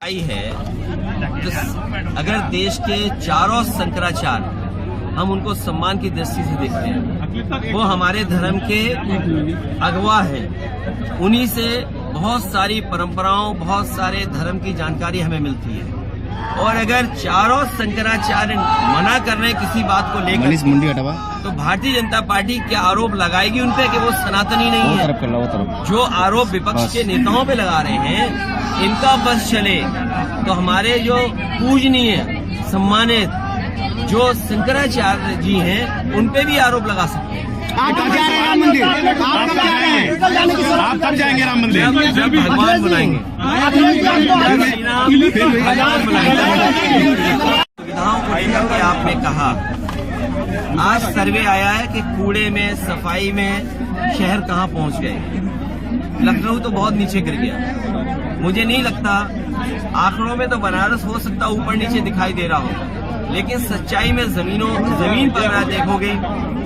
आई है तो अगर देश के चारों शंकराचार्य हम उनको सम्मान की दृष्टि से देखते हैं, वो हमारे धर्म के अगवा हैं। उन्हीं से बहुत सारी परंपराओं, बहुत सारे धर्म की जानकारी हमें मिलती है। और अगर चारों शंकराचार्य मना कर रहे हैं किसी बात को लेकर, तो भारतीय जनता पार्टी क्या आरोप लगाएगी उन पे कि वो सनातनी नहीं है। जो आरोप विपक्ष के नेताओं पे लगा रहे हैं, इनका बस चले तो हमारे जो पूजनीय सम्मानित जो शंकराचार्य जी हैं उन पे भी आरोप लगा सकते हैं। आप कब जा रहे हैं राम मंदिर? आप कब जाएंगे राम मंदिर? जब भगवान बुलाएंगे। सुविधाओं को लेकर के आपने कहा, आज सर्वे आया है कि कूड़े में, सफाई में शहर कहाँ पहुँच गए। लखनऊ तो बहुत नीचे गिर गया। मुझे नहीं लगता, आंकड़ों में तो बनारस हो सकता ऊपर नीचे दिखाई दे रहा हो, लेकिन सच्चाई में जमीन पर आप देखोगे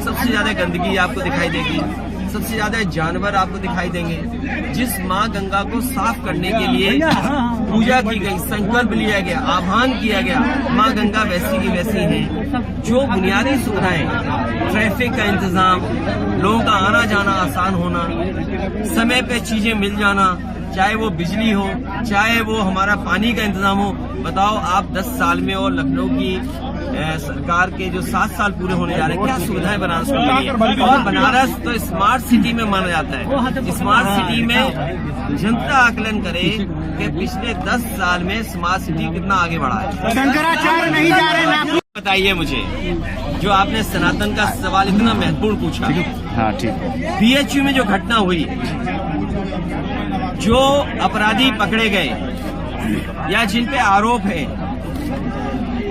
सबसे ज्यादा गंदगी आपको दिखाई देगी, सबसे ज्यादा जानवर आपको दिखाई देंगे। जिस माँ गंगा को साफ करने के लिए पूजा की गई, संकल्प लिया गया, आह्वान किया गया, माँ गंगा वैसी की वैसी है। जो बुनियादी सुविधाएं, ट्रैफिक का इंतजाम, लोगों का आना जाना आसान होना, समय पे चीजें मिल जाना, चाहे वो बिजली हो, चाहे वो हमारा पानी का इंतजाम हो। बताओ आप 10 साल में और लखनऊ की सरकार के जो 7 साल पूरे होने जा रहे हैं, क्या सुविधाएं बनारस को मिली है। और बनारस तो स्मार्ट सिटी में माना जाता है। स्मार्ट सिटी में जनता आकलन करे कि पिछले 10 साल में स्मार्ट सिटी कितना आगे बढ़ा है। शंकराचार्य नहीं जा रहे हैं। बताइए मुझे, जो आपने सनातन का सवाल इतना महत्वपूर्ण पूछा। हाँ ठीक। बीएचयू में जो घटना हुई, जो अपराधी पकड़े गए या जिन पे आरोप है,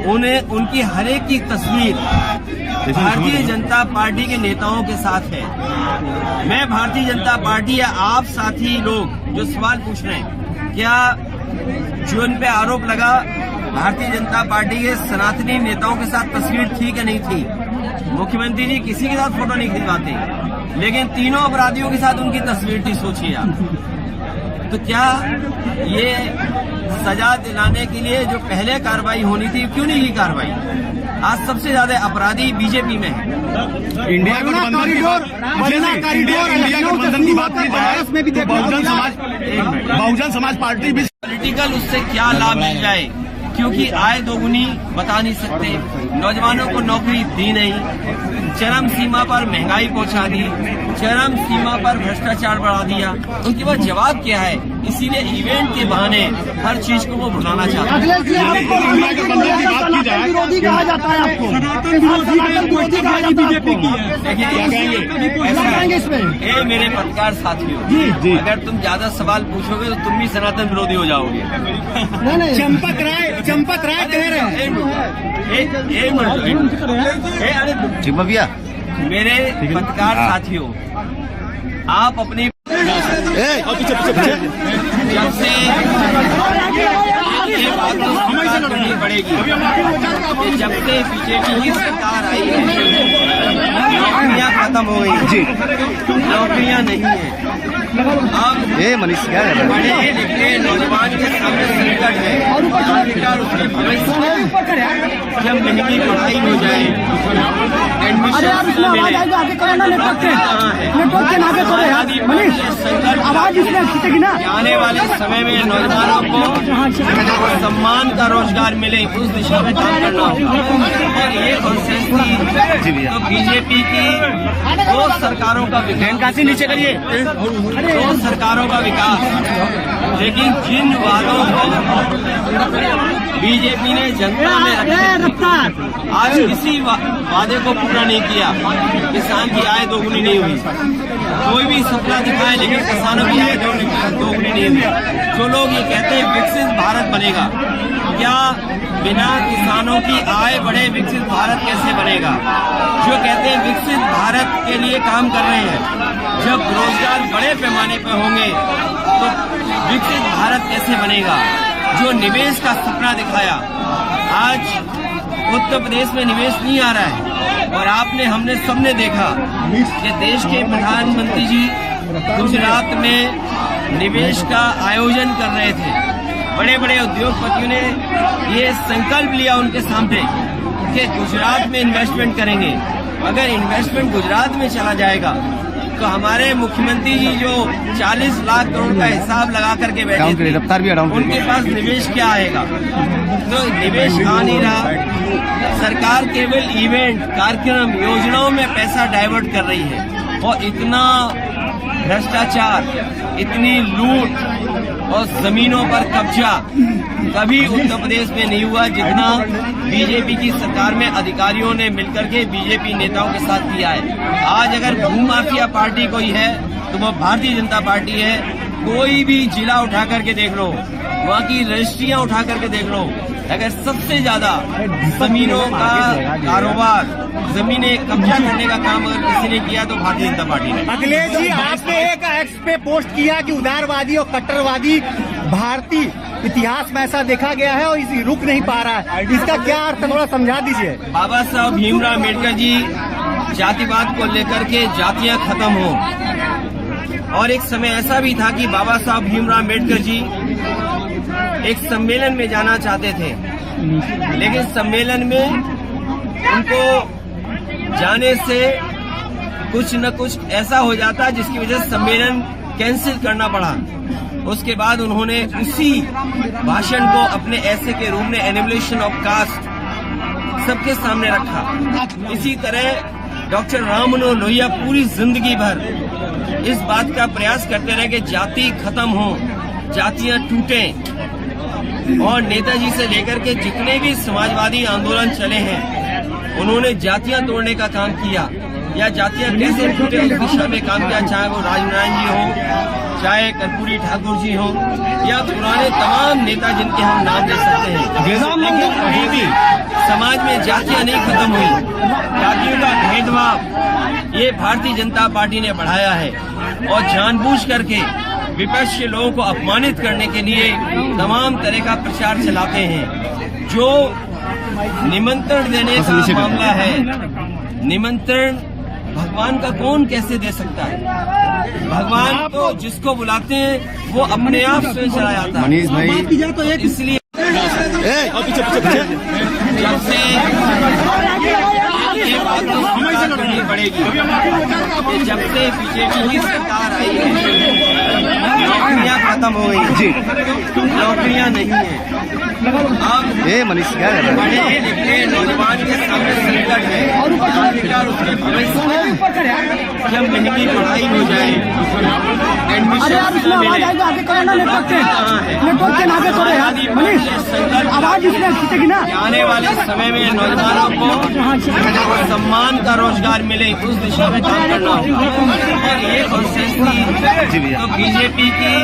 उनकी हर एक की तस्वीर भारतीय जनता पार्टी के नेताओं के साथ है। मैं भारतीय जनता पार्टी या आप साथी लोग जो सवाल पूछ रहे हैं, क्या जो उन पे आरोप लगा भारतीय जनता पार्टी के सनातनी नेताओं के साथ तस्वीर थी कि नहीं थी? मुख्यमंत्री जी किसी के साथ फोटो नहीं खिंचवाते, लेकिन तीनों अपराधियों के साथ उनकी तस्वीर थी। सोचिए आप, तो क्या ये सजा दिलाने के लिए जो पहले कार्रवाई होनी थी, क्यों नहीं की कार्रवाई? आज सबसे ज्यादा अपराधी बीजेपी में है। इंडिया गठबंधन की बात की जाए तो बहुजन समाज पार्टी भी पॉलिटिकल उससे क्या लाभ मिल जाए, क्योंकि आय दोगुनी बता नहीं सकते, नौजवानों को नौकरी दी नहीं, चरम सीमा पर महंगाई पहुंचा दी, चरम सीमा पर भ्रष्टाचार बढ़ा दिया। उनके पास जवाब क्या है? इसीलिए इवेंट के बहाने हर चीज को वो भुलाना चाहते हैं। विरोधी कहा जाता है आपको, बीजेपी की है। ये मेरे पत्रकार साथियों, अगर तुम ज्यादा सवाल पूछोगे तो तुम भी सनातन विरोधी हो जाओगे। चंपक राय कह रहे हैं। भैया मेरे पत्रकार साथियों, आप अपनी जब से ये बात तो समझनी पड़ेगी कि जब से बीजेपी की सरकार आई है, नौकरियां खत्म हो गई, नौकरियां नहीं है। अब पढ़े लिखे नौजवान के सामने संकट है। आखिरकार उसकी भविष्य जब महंगी पढ़ाई हो जाए, एडमिशन आने वाले समय में नौजवानों को सम्मान का रोजगार मिले, उस दिशा में काम करना होगा। और ये कॉन्सेंस थी तो बीजेपी की 2 सरकारों का विकास, नीचे करिए, 2 सरकारों का विकास। लेकिन जिन वादों को बीजेपी ने जनता में रखा, आज किसी वादे को पूरा नहीं किया। किसान की आय दोगुनी नहीं हुई, कोई भी सपना दिखाए लेकिन किसानों की आय दोगुनी नहीं हुई। जो लोग ये कहते हैं विकसित भारत बनेगा, क्या बिना किसानों की आय बढ़े विकसित भारत कैसे बनेगा? जो कहते हैं विकसित भारत के लिए काम कर रहे हैं, जब रोजगार बड़े पैमाने पर होंगे तो विकसित भारत कैसे बनेगा? जो निवेश का सपना दिखाया, आज उत्तर प्रदेश में निवेश नहीं आ रहा है। और हमने सबने देखा कि देश के प्रधानमंत्री जी गुजरात में निवेश का आयोजन कर रहे थे, बड़े बड़े उद्योगपतियों ने ये संकल्प लिया उनके सामने कि गुजरात में इन्वेस्टमेंट करेंगे। अगर इन्वेस्टमेंट गुजरात में चला जाएगा तो हमारे मुख्यमंत्री जी जो 40 लाख करोड़ का हिसाब लगा करके बैठे थे, उनके पास निवेश क्या आएगा? तो निवेश आ नहीं रहा। सरकार केवल इवेंट, कार्यक्रम, योजनाओं में पैसा डाइवर्ट कर रही है और इतना भ्रष्टाचार, इतनी लूट और जमीनों पर कब्जा कभी उत्तर प्रदेश में नहीं हुआ जितना बीजेपी की सरकार में अधिकारियों ने मिलकर के बीजेपी नेताओं के साथ किया है। आज अगर भूमाफिया पार्टी कोई है तो वो भारतीय जनता पार्टी है। कोई भी जिला उठा करके देख लो, वहाँ की रजिस्ट्रियां उठा करके देख लो, अगर सबसे ज्यादा जमीनों का कारोबार, जमीनें कब्जा करने का काम अगर किसी ने किया तो भारतीय जनता पार्टी ने। अखिलेश जी, आपने एक एक्स पे पोस्ट किया कि उदारवादी और कट्टरवादी भारतीय इतिहास में ऐसा देखा गया है और इसी रुक नहीं पा रहा है, इसका क्या अर्थ है, थोड़ा समझा दीजिए। बाबा साहब भीमराव अम्बेडकर जी जातिवाद को लेकर के जातियां खत्म हो, और एक समय ऐसा भी था कि बाबा साहब भीमराव अम्बेडकर जी एक सम्मेलन में जाना चाहते थे, लेकिन सम्मेलन में उनको जाने से कुछ न कुछ ऐसा हो जाता जिसकी वजह से सम्मेलन कैंसिल करना पड़ा। उसके बाद उन्होंने उसी भाषण को अपने ऐसे के रूप में एनिमुलेशन ऑफ कास्ट सबके सामने रखा। इसी तरह डॉक्टर राम मनोहर लोहिया पूरी जिंदगी भर इस बात का प्रयास करते रहे कि जाति खत्म हो, जातियां टूटें, और नेताजी से लेकर के जितने भी समाजवादी आंदोलन चले हैं उन्होंने जातियां तोड़ने का काम किया या जातियां कैसे टूटे उस दिशा में काम किया, चाहे वो राजनारायण जी हो, चाहे कर्पूरी ठाकुर जी हो या पुराने तमाम नेता जिनके हम नाम ले सकते हैं। लेकिन अभी भी समाज में जातियां नहीं खत्म हुई। जातियों का भेदभाव ये भारतीय जनता पार्टी ने बढ़ाया है और जानबूझ करके विपक्ष के लोगों को अपमानित करने के लिए तमाम तरह का प्रचार चलाते हैं। जो निमंत्रण देने का मामला है, निमंत्रण भगवान का कौन कैसे दे सकता है? भगवान तो जिसको बुलाते हैं वो अपने आप स्वयं चला जाता है। मनीष भाई, तो इसलिए जब से ये बात तो स्वीकार करनी पड़ेगी कि जब से बीजेपी की सरकार आई है नौकरियां खत्म हो गई जी, नौकरियां नहीं है। अब मनीष क्या है, पढ़े लिखे नौजवान के सामने संकट है और उसके भविष्य में जब महंगी पढ़ाई हो जाए, एडमिशन आने वाले समय में नौजवानों को सम्मान का रोजगार मिले, उस दिशा में काम करना होगा। और ये प्रोसेस थी तो बीजेपी की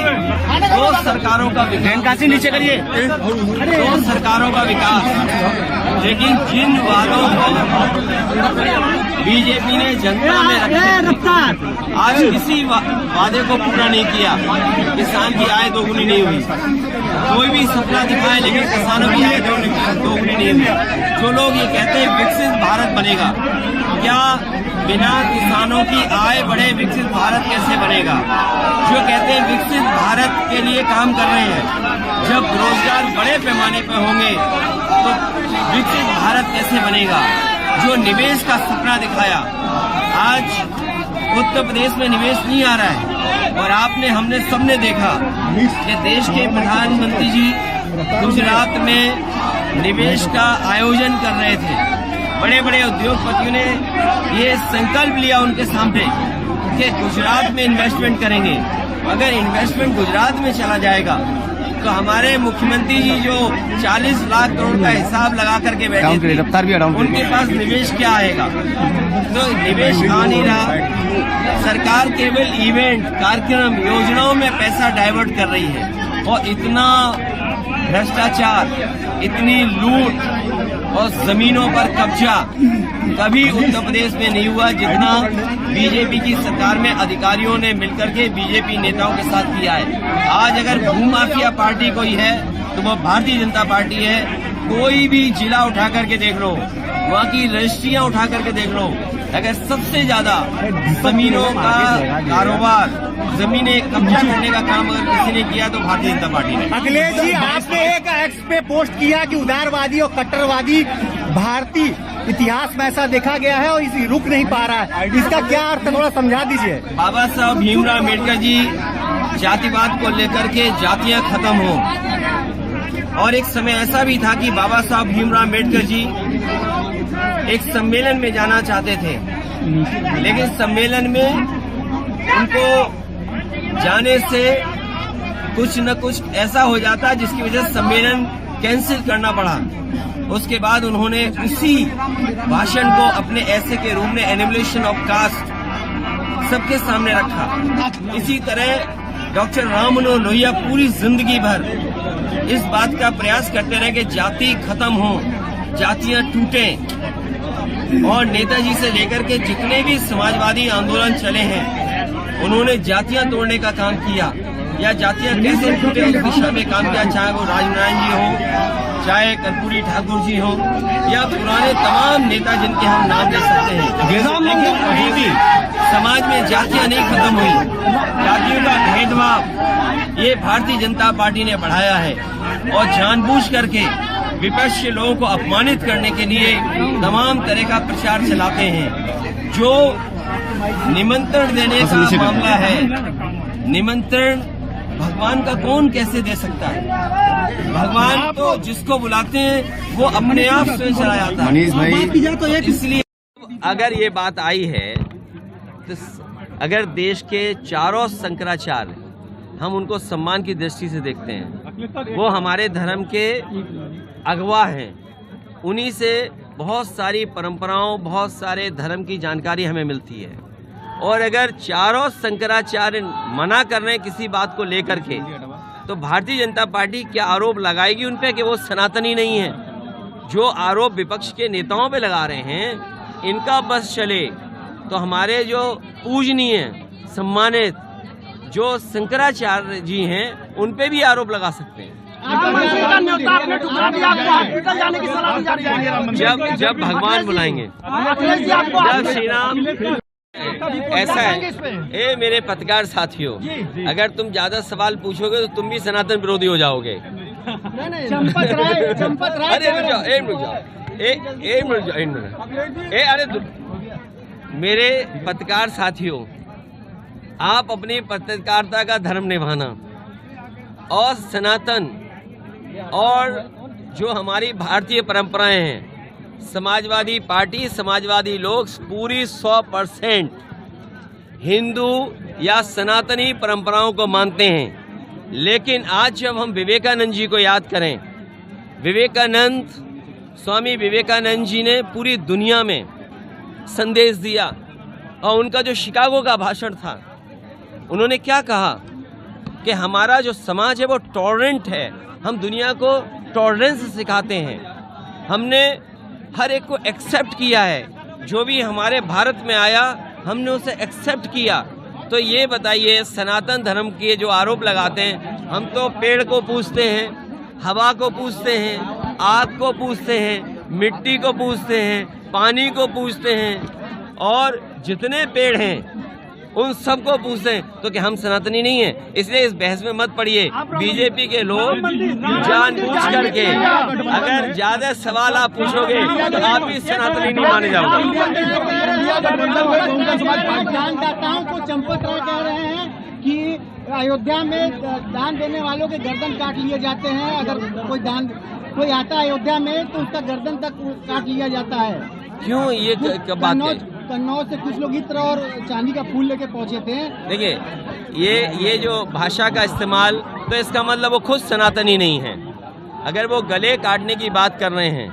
दो सरकारों का विकास, नीचे करिए, दो सरकारों का विकास, लेकिन जिन वादों को बीजेपी ने जनता में रखा, आज किसी वादे को पूरा नहीं किया। किसान की आय दोगुनी नहीं हुई, कोई भी सपना दिखाए लेकिन किसानों की आय दोगुनी नहीं हुई। जो लोग ये कहते हैं विकसित भारत बनेगा, क्या बिना किसानों की आय बढ़े विकसित भारत कैसे बनेगा? जो कहते हैं विकसित भारत के लिए काम कर रहे हैं, जब रोजगार बड़े पैमाने पर होंगे तो विकसित भारत कैसे बनेगा? जो निवेश का सपना दिखाया, आज उत्तर प्रदेश में निवेश नहीं आ रहा है। और आपने, हमने सबने देखा कि देश के प्रधानमंत्री जी गुजरात में निवेश का आयोजन कर रहे थे। बड़े बड़े उद्योगपतियों ने ये संकल्प लिया उनके सामने कि गुजरात में इन्वेस्टमेंट करेंगे। अगर इन्वेस्टमेंट गुजरात में चला जाएगा तो हमारे मुख्यमंत्री जी जो 40 लाख करोड़ का हिसाब लगा करके बैठे थे, उनके पास निवेश क्या आएगा? तो निवेश आ नहीं रहा। सरकार केवल इवेंट, कार्यक्रम, योजनाओं में पैसा डाइवर्ट कर रही है और इतना भ्रष्टाचार, इतनी लूट और जमीनों पर कब्जा कभी उत्तर प्रदेश में नहीं हुआ जितना बीजेपी की सरकार में अधिकारियों ने मिलकर के बीजेपी नेताओं के साथ किया है। आज अगर भूमाफिया पार्टी कोई है तो वो भारतीय जनता पार्टी है। कोई भी जिला उठा करके देख लो, वहाँ की रजिस्ट्रियां उठा करके देख लो, अगर सबसे ज्यादा जमीनों का कारोबार, जमीनें कब्जा करने का काम अगर किसी ने किया तो भारतीय जनता पार्टी ने। अखिलेश जी, आपने एक एक्स पे पोस्ट किया कि उदारवादी और कट्टरवादी भारतीय इतिहास में ऐसा देखा गया है और इसी रुक नहीं पा रहा है, इसका क्या अर्थ है, थोड़ा समझा दीजिए। बाबा साहब भीमराव अम्बेडकर जी जातिवाद को लेकर के जातियां खत्म हो, और एक समय ऐसा भी था कि बाबा साहब भीमराव अम्बेडकर जी एक सम्मेलन में जाना चाहते थे, लेकिन सम्मेलन में उनको जाने से कुछ न कुछ ऐसा हो जाता जिसकी वजह से सम्मेलन कैंसिल करना पड़ा। उसके बाद उन्होंने उसी भाषण को अपने ऐसे के रूप में एनिमिलेशन ऑफ कास्ट सबके सामने रखा। इसी तरह डॉक्टर राम मनोहर लोहिया पूरी जिंदगी भर इस बात का प्रयास करते रहे कि जाति खत्म हो, जातियां टूटें, और नेताजी से लेकर के जितने भी समाजवादी आंदोलन चले हैं उन्होंने जातियां तोड़ने का काम किया, या जातियां कैसे टूटे उस दिशा में काम किया, चाहे वो राजनारायण जी हो, चाहे कर्पूरी ठाकुर जी हो, या पुराने तमाम नेता जिनके हम नाम ले सकते हैं। लेकिन अभी भी समाज में जातियां नहीं खत्म हुई। जातियों का भेदभाव ये भारतीय जनता पार्टी ने बढ़ाया है, और जानबूझ करके विपक्ष के लोगों को अपमानित करने के लिए तमाम तरह का प्रचार चलाते हैं। जो निमंत्रण देने का मामला है, निमंत्रण भगवान का कौन कैसे दे सकता है? भगवान तो जिसको बुलाते हैं वो अपने आप स्वयं चला जाता है। मनीष भाई, तो इसलिए अगर ये बात आई है तो अगर देश के चारों शंकराचार्य हम उनको सम्मान की दृष्टि से देखते हैं, वो हमारे धर्म के अगवा हैं, उन्हीं से बहुत सारी परंपराओं, बहुत सारे धर्म की जानकारी हमें मिलती है। और अगर चारों शंकराचार्य मना कर रहे हैं किसी बात को लेकर के, तो भारतीय जनता पार्टी क्या आरोप लगाएगी उन पे कि वो सनातनी नहीं है? जो आरोप विपक्ष के नेताओं पे लगा रहे हैं, इनका बस चले तो हमारे जो पूजनीय सम्मानित जो शंकराचार्य जी हैं उन पे भी आरोप लगा सकते हैं। जब भगवान बुलाएंगे, जब श्री राम, ऐसा है। ए मेरे पत्रकार साथियों, अगर तुम ज्यादा सवाल पूछोगे तो तुम भी सनातन विरोधी हो जाओगे। अरे रुक जाओ, अरे मेरे पत्रकार साथियों, आप अपनी पत्रकारिता का धर्म निभाना और सनातन और जो हमारी भारतीय परंपराएं हैं, समाजवादी पार्टी, समाजवादी लोग पूरी 100% हिंदू या सनातनी परंपराओं को मानते हैं। लेकिन आज जब हम विवेकानंद जी को याद करें, स्वामी विवेकानंद जी ने पूरी दुनिया में संदेश दिया, और उनका जो शिकागो का भाषण था, उन्होंने क्या कहा कि हमारा जो समाज है वो टॉलरेंट है, हम दुनिया को टॉलरेंस सिखाते हैं, हमने हर एक को एक्सेप्ट किया है, जो भी हमारे भारत में आया हमने उसे एक्सेप्ट किया। तो ये बताइए, सनातन धर्म के जो आरोप लगाते हैं, हम तो पेड़ को पूजते हैं, हवा को पूजते हैं, आग को पूजते हैं, मिट्टी को पूजते हैं, पानी को पूजते हैं, और जितने पेड़ हैं उन सबको पूछते हैं, तो क्या हम सनातनी नहीं है? इसलिए इस बहस में मत पड़िए। बीजेपी के लोग जानबूझ करके अगर ज्यादा सवाल आप पूछोगे तो आप भी सनातनी नहीं माने जाओगे। दानदाताओं को चंपत राय कह रहे हैं कि अयोध्या में दान देने वालों के गर्दन काट लिए जाते हैं, अगर कोई आता है अयोध्या में तो उसका गर्दन तक काट लिया जाता है। क्यों ये बात है? कन्नौज से कुछ लोग इत्र और चांदी का फूल लेके पहुंचे थे। देखिए, ये जो भाषा का इस्तेमाल, तो इसका मतलब वो खुद सनातनी नहीं है। अगर वो गले काटने की बात कर रहे हैं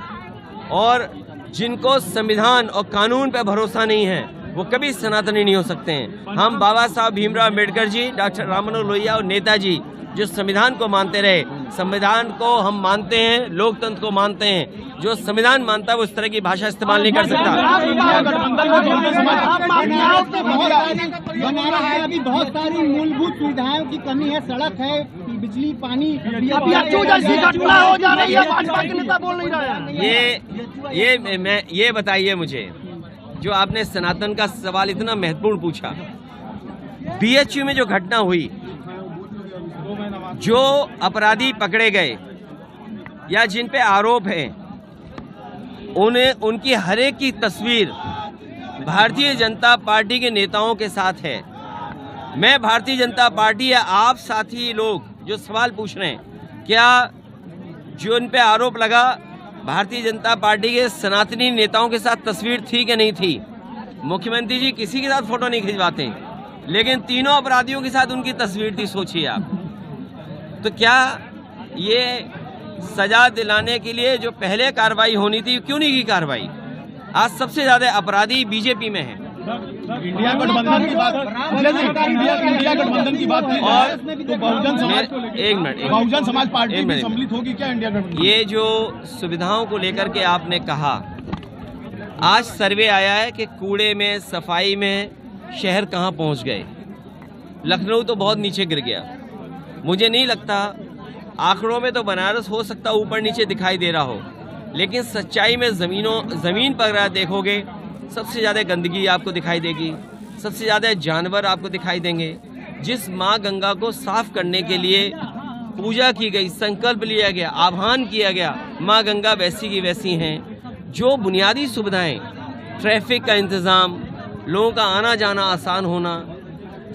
और जिनको संविधान और कानून पे भरोसा नहीं है, वो कभी सनातनी नहीं हो सकते हैं। हम बाबा साहब भीमराव अम्बेडकर जी, डॉक्टर राम मनोहर लोहिया और नेताजी जो संविधान को मानते रहे, संविधान को हम मानते हैं, लोकतंत्र को मानते हैं। जो संविधान मानता है वो इस तरह की भाषा इस्तेमाल नहीं कर सकता। बनारस में अभी बहुत सारी मूलभूत सुविधाओं की कमी है, सड़क है, बिजली, पानी, हो जा रही है, भाजपा के नेता बोल नहीं रहा है। ये बताइए मुझे जो आपने सनातन का सवाल इतना महत्वपूर्ण पूछा। बीएचयू में जो घटना हुई, जो अपराधी पकड़े गए या जिन पे आरोप है, उनकी हर एक की तस्वीर भारतीय जनता पार्टी के नेताओं के साथ है। मैं भारतीय जनता पार्टी या आप साथी लोग जो सवाल पूछ रहे हैं, क्या जो इन पे आरोप लगा भारतीय जनता पार्टी के सनातनी नेताओं के साथ तस्वीर थी कि नहीं थी? मुख्यमंत्री जी किसी के साथ फोटो नहीं खिंचवाते, लेकिन तीनों अपराधियों के साथ उनकी तस्वीर थी। सोचिए आप, तो क्या ये सजा दिलाने के लिए जो पहले कार्रवाई होनी थी, क्यों नहीं की कार्रवाई? आज सबसे ज्यादा अपराधी बीजेपी में है। इंडिया गठबंधन की बात, इंडिया गठबंधन की बात और तो बहुजन समाज बहुजन समाज पार्टी भी सम्मिलित होगी क्या इंडिया गठबंधन? ये जो सुविधाओं को लेकर के आपने कहा, आज सर्वे आया है कि कूड़े में, सफाई में शहर कहाँ पहुँच गए। लखनऊ तो बहुत नीचे गिर गया। मुझे नहीं लगता, आंकड़ों में तो बनारस हो सकता ऊपर नीचे दिखाई दे रहा हो, लेकिन सच्चाई में जमीन पर देखोगे सबसे ज़्यादा गंदगी आपको दिखाई देगी, सबसे ज़्यादा जानवर आपको दिखाई देंगे। जिस माँ गंगा को साफ करने के लिए पूजा की गई, संकल्प लिया गया, आह्वान किया गया, माँ गंगा वैसी की वैसी हैं। जो बुनियादी सुविधाएं, ट्रैफिक का इंतज़ाम, लोगों का आना जाना आसान होना,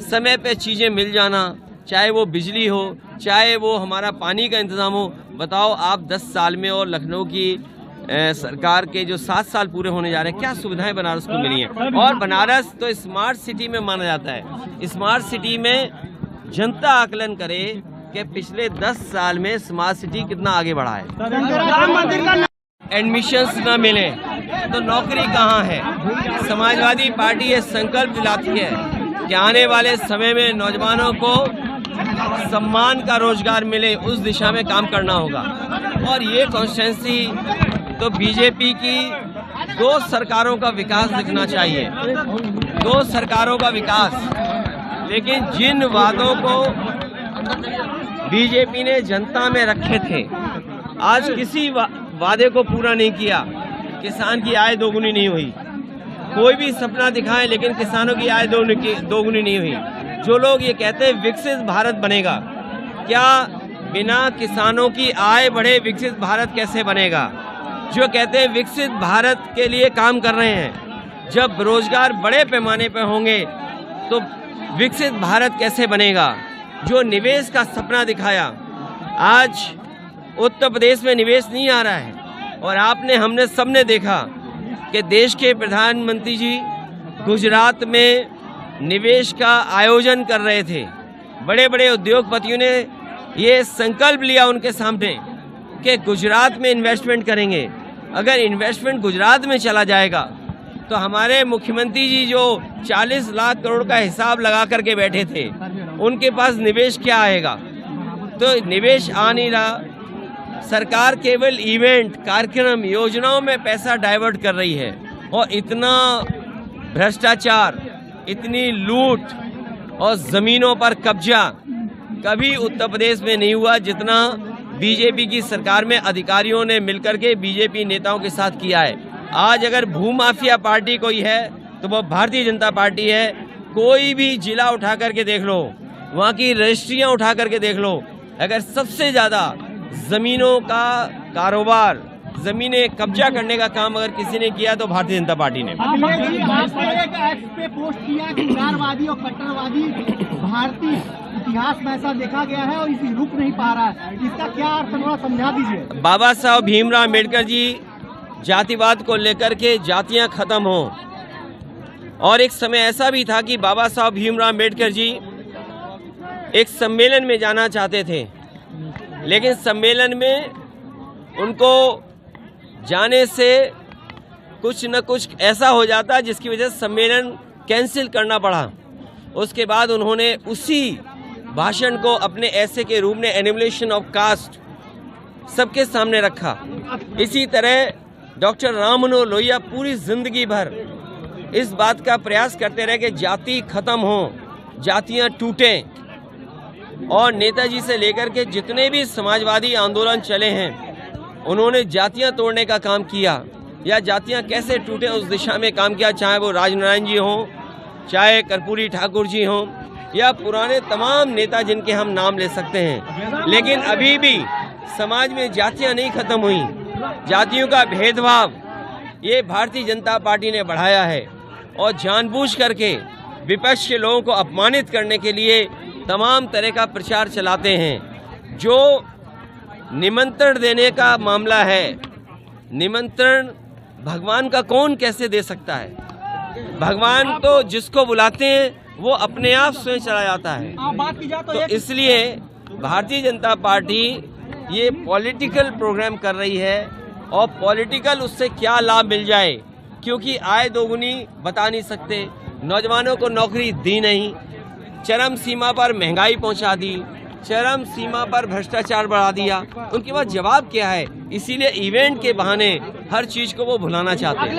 समय पे चीज़ें मिल जाना, चाहे वो बिजली हो, चाहे वो हमारा पानी का इंतज़ाम हो। बताओ आप 10 साल में और लखनऊ की सरकार के जो 7 साल पूरे होने जा रहे हैं, क्या सुविधाएं बनारस को मिली हैं? और बनारस तो स्मार्ट सिटी में माना जाता है। स्मार्ट सिटी में जनता आकलन करे कि पिछले 10 साल में स्मार्ट सिटी कितना आगे बढ़ा है। एडमिशंस न मिले तो नौकरी कहाँ है? समाजवादी पार्टी ये संकल्प दिलाती है कि आने वाले समय में नौजवानों को सम्मान का रोजगार मिले, उस दिशा में काम करना होगा। और ये कॉन्स्टिट्यूंसी तो बीजेपी की 2 सरकारों का विकास दिखना चाहिए, 2 सरकारों का विकास। लेकिन जिन वादों को बीजेपी ने जनता में रखे थे, आज किसी वादे को पूरा नहीं किया। किसान की आय दोगुनी नहीं हुई। कोई भी सपना दिखाएं, लेकिन किसानों की आय दोगुनी नहीं हुई। जो लोग ये कहते हैं विकसित भारत बनेगा, क्या बिना किसानों की आय बढ़े विकसित भारत कैसे बनेगा? जो कहते हैं विकसित भारत के लिए काम कर रहे हैं, जब रोजगार बड़े पैमाने पर होंगे तो विकसित भारत कैसे बनेगा? जो निवेश का सपना दिखाया, आज उत्तर प्रदेश में निवेश नहीं आ रहा है। और हमने सबने देखा कि देश के प्रधानमंत्री जी गुजरात में निवेश का आयोजन कर रहे थे। बड़े बड़े उद्योगपतियों ने ये संकल्प लिया उनके सामने कि गुजरात में इन्वेस्टमेंट करेंगे। अगर इन्वेस्टमेंट गुजरात में चला जाएगा तो हमारे मुख्यमंत्री जी जो 40 लाख करोड़ का हिसाब लगा करके बैठे थे, उनके पास निवेश क्या आएगा? तो निवेश आ नहीं रहा। सरकार केवल इवेंट, कार्यक्रम, योजनाओं में पैसा डाइवर्ट कर रही है। और इतना भ्रष्टाचार, इतनी लूट और जमीनों पर कब्जा कभी उत्तर प्रदेश में नहीं हुआ जितना बीजेपी की सरकार में अधिकारियों ने मिलकर के बीजेपी नेताओं के साथ किया है। आज अगर भूमाफिया पार्टी कोई है तो वो भारतीय जनता पार्टी है। कोई भी जिला उठा करके देख लो, वहाँ की रजिस्ट्रियाँ उठा करके देख लो, अगर सबसे ज़्यादा जमीनों का कारोबार, जमीनें कब्जा करने का काम अगर किसी ने किया तो भारतीय जनता पार्टी ने। पे पोस्ट किया कि उदारवादी और कट्टरवादी भारतीय इतिहास में ऐसा देखा गया है और इसे रुक नहीं पा रहा है, इसका क्या अर्थ है, थोड़ा समझा दीजिए। बाबा साहब भीमराव अम्बेडकर जी जातिवाद को लेकर के जातियां खत्म हो, और एक समय ऐसा भी था कि बाबा साहब भीमराव अम्बेडकर जी एक सम्मेलन में जाना चाहते थे, लेकिन सम्मेलन में उनको जाने से कुछ न कुछ ऐसा हो जाता जिसकी वजह से सम्मेलन कैंसिल करना पड़ा। उसके बाद उन्होंने उसी भाषण को अपने ऐसे के रूप में एनिमिलेशन ऑफ कास्ट सबके सामने रखा। इसी तरह डॉक्टर राम मनोहर लोहिया पूरी जिंदगी भर इस बात का प्रयास करते रहे कि जाति खत्म हो, जातियां टूटें। और नेताजी से लेकर के जितने भी समाजवादी आंदोलन चले हैं, उन्होंने जातियां तोड़ने का काम किया। या जातियां कैसे टूटे उस दिशा में काम किया, चाहे वो राजनारायण जी हों, चाहे कर्पूरी ठाकुर जी हों या पुराने तमाम नेता जिनके हम नाम ले सकते हैं। लेकिन अभी भी समाज में जातियां नहीं खत्म हुई। जातियों का भेदभाव ये भारतीय जनता पार्टी ने बढ़ाया है और जानबूझ करके विपक्ष के लोगों को अपमानित करने के लिए तमाम तरह का प्रचार चलाते हैं। जो निमंत्रण देने का मामला है, निमंत्रण भगवान का कौन कैसे दे सकता है? भगवान तो जिसको बुलाते हैं वो अपने आप स्वयं चला जाता है। तो इसलिए भारतीय जनता पार्टी ये पॉलिटिकल प्रोग्राम कर रही है और पॉलिटिकल उससे क्या लाभ मिल जाए, क्योंकि आय दोगुनी बता नहीं सकते, नौजवानों को नौकरी दी नहीं, चरम सीमा पर महंगाई पहुंचा दी, चरम सीमा पर भ्रष्टाचार बढ़ा दिया। उनके पास जवाब क्या है? इसीलिए इवेंट के बहाने हर चीज को वो भुलाना चाहते हैं।